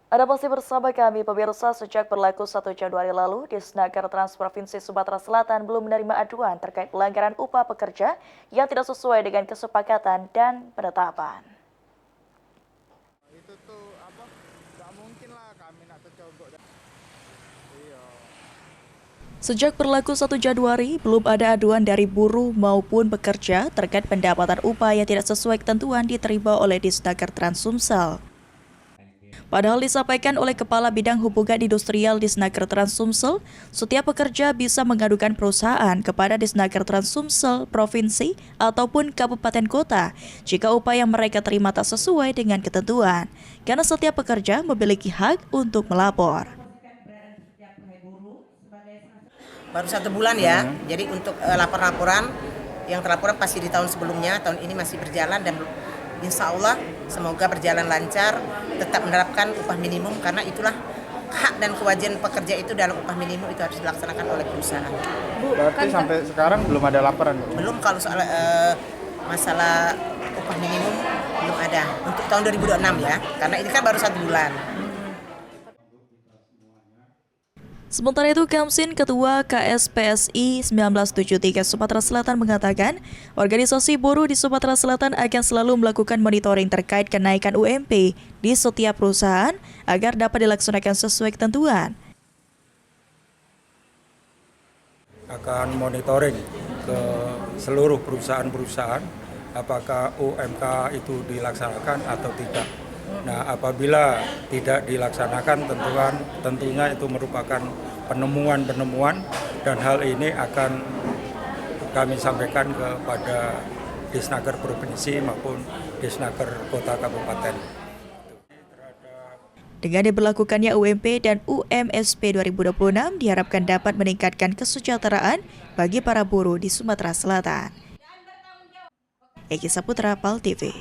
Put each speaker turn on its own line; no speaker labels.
Anda masih bersama kami, pemirsa. Sejak berlaku 1 Januari lalu, Disnaker Trans Provinsi Sumatera Selatan belum menerima aduan terkait pelanggaran upah pekerja yang tidak sesuai dengan kesepakatan dan penetapan.
Itu tuh apa? Gak mungkin lah kami nak tercogok. Iya.
Sejak berlaku 1 Januari, belum ada aduan dari buruh maupun pekerja terkait pendapatan upah yang tidak sesuai ketentuan diterima oleh Disnaker Trans Sumsel. Padahal disampaikan oleh Kepala Bidang Hubungan Industrial Disnaker Trans Sumsel, setiap pekerja bisa mengadukan perusahaan kepada Disnaker Trans Sumsel Provinsi ataupun Kabupaten Kota jika upah yang mereka terima tak sesuai dengan ketentuan, karena setiap pekerja memiliki hak untuk melapor.
Baru 1 bulan ya, jadi untuk laporan-laporan yang terlaporan pasti di tahun sebelumnya, tahun ini masih berjalan dan insya Allah semoga berjalan lancar, tetap menerapkan upah minimum karena itulah hak dan kewajiban pekerja itu dalam upah minimum itu harus dilaksanakan oleh perusahaan.
Berarti sampai sekarang belum ada laporan?
Belum kalau soal masalah upah minimum belum ada untuk tahun 2026 ya, karena ini kan baru 1 bulan.
Sementara itu, Kamsin Ketua KSPSI 1973 Sumatera Selatan mengatakan, organisasi buruh di Sumatera Selatan akan selalu melakukan monitoring terkait kenaikan UMP di setiap perusahaan agar dapat dilaksanakan sesuai ketentuan.
Akan monitoring ke seluruh perusahaan-perusahaan apakah UMK itu dilaksanakan atau tidak. Nah, apabila tidak dilaksanakan tentunya itu merupakan penemuan dan hal ini akan kami sampaikan kepada Disnaker Provinsi maupun Disnaker Kota Kabupaten.
Dengan diberlakukannya UMP dan UMSP 2026 diharapkan dapat meningkatkan kesejahteraan bagi para buruh di Sumatera Selatan. Eki Saputra, PAL TV.